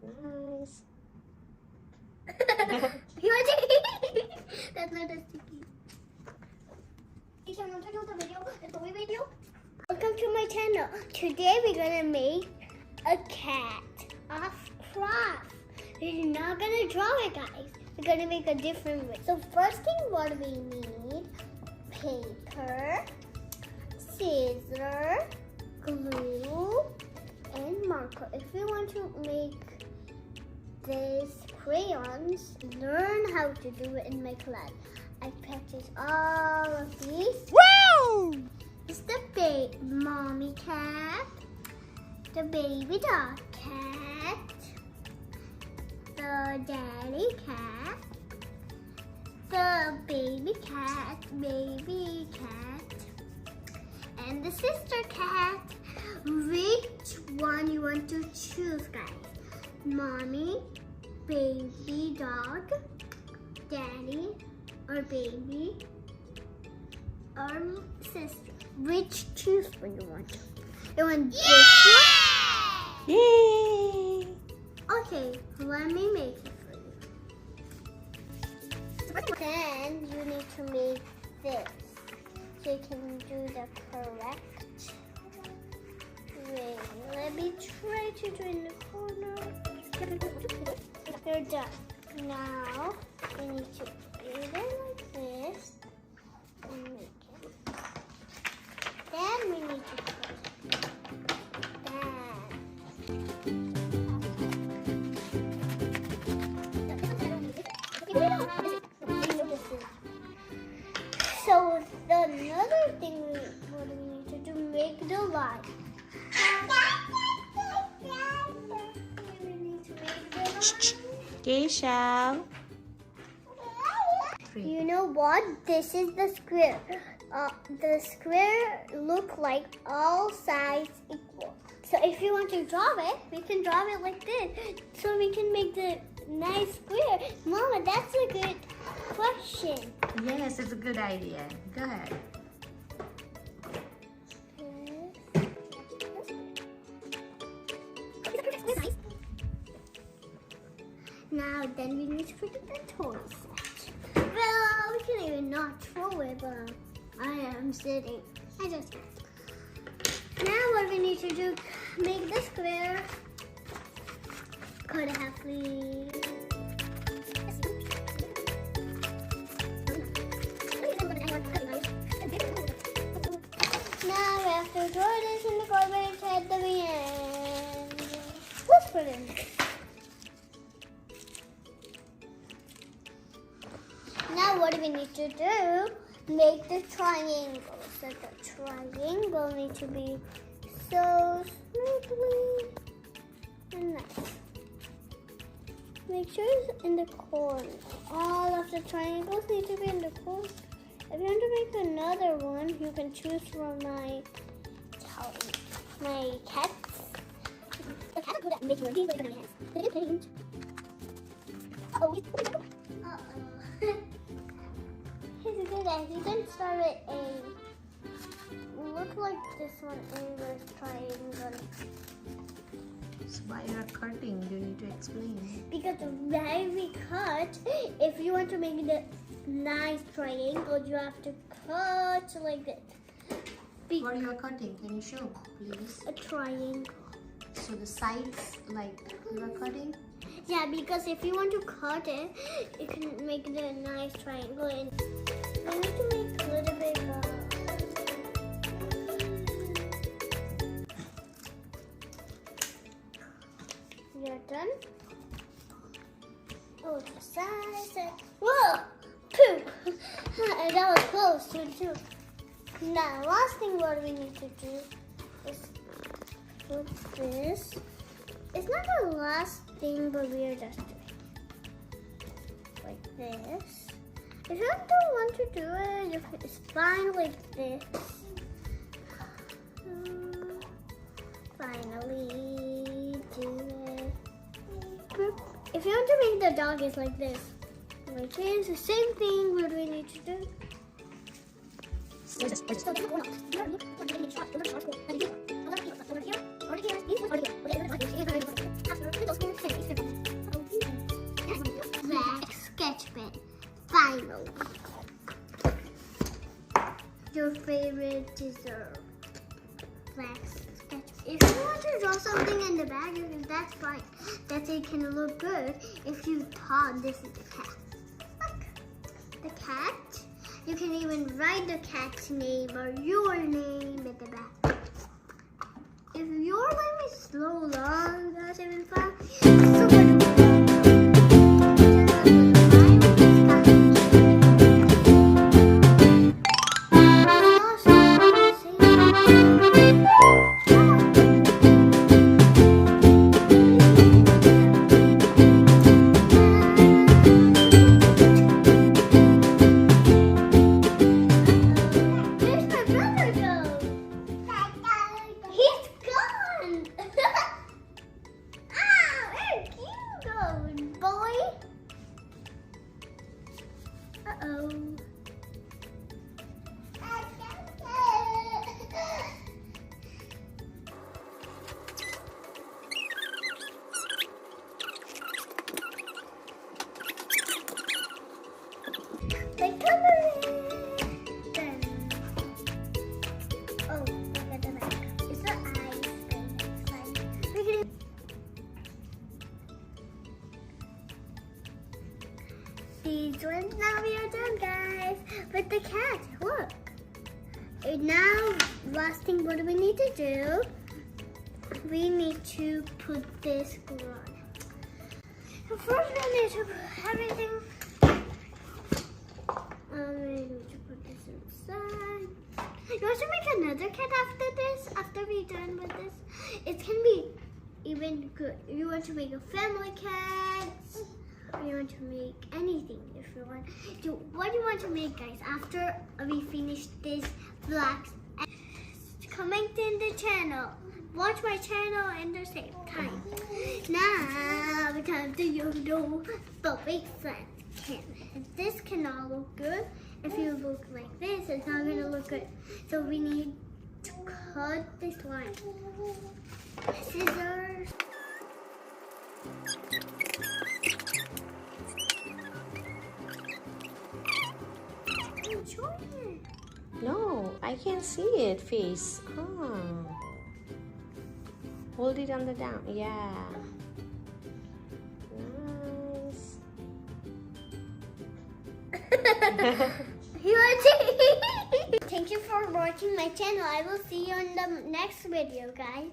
Nice. That's not a sticky. Welcome to my channel. Today we're gonna make a cat of craft. We're not gonna draw it, guys. We're gonna make a different way. So first thing what we need, paper, scissors, glue, and marker. If you want to make these crayons, learn how to do it in my class. I practiced all of these. Wow! It's the mommy cat, the baby dog cat, the daddy cat, the baby cat, and the sister cat. Which one you want to choose, guys? Mommy, baby dog, daddy, or baby, or sister? Which choose one you want? You want this one? Yay! Okay, let me make it for you. Then you need to make this so you can do the correct way. Let me try to do it in the corner. You're done. Now we need to do it like this and make it. Then we need to put So another thing what we need to do, make the line. We need to make the line. Keisha. You know what? This is the square. The square look like all sides equal. So if you want to draw it, we can draw it like this. So we can make the nice square. Mama, that's a good question. Yes, it's a good idea. Go ahead. Now then we need to put the toy set. Well, we can even not throw it, but I am sitting. I just can't. Now what we need to do, make the square. Cut it half, please. Now we have to throw this in the garbage at the end. Let's put it in. Now what we need to do, make the triangle. So the triangle needs to be so smoothly and nice. Make sure it's in the corner. All of the triangles need to be in the corner. If you want to make another one, you can choose from my cats. The cat will make one. These are my hands. They get paint. Uh-oh. He's good at. He didn't start with A. Look like this one inverse triangle. So why you are cutting? You need to explain. Because when we cut, if you want to make the nice triangle, you have to cut like this. What you are cutting? Can you show, please? A triangle. So the sides, like you are cutting. Yeah, because if you want to cut it, you can make the nice triangle. And we need to make a little bit more. You're done? Oh, the size. Whoa! Poop! And that was close too. Now, last thing what we need to do is put this. It's not the last thing, but we are just doing like this. If you don't want to do it, it's fine like this. Finally, do it. If you want to make the dog, it's like this. Like this, the same thing. What do we need to do? favorite dessert? Black sketch. If you want to draw something in the bag, that's fine. That it can look good if you thought this is a cat. Look, the cat. You can even write the cat's name or your name at the back. If your name is so long, that's even fun. So these ones, now we are done, guys. With the cat, look. And now, last thing, what do we need to do? We need to put this glue on. So first, we need to put everything. We need to put this inside. You want to make another cat after this? After we're done with this, it can be even good. You want to make a family cat. You want to make anything if you want. What do you want to make, guys? After we finish this vlog, comment in the channel. Watch my channel at the same time. Now we time to know the big friend can. This cannot look good. If you look like this, it's not gonna look good. So we need to cut this line. Scissors. No, I can't see it, face. Oh. Hold it on the down. Yeah. Nice. Thank you for watching my channel. I will see you in the next video, guys.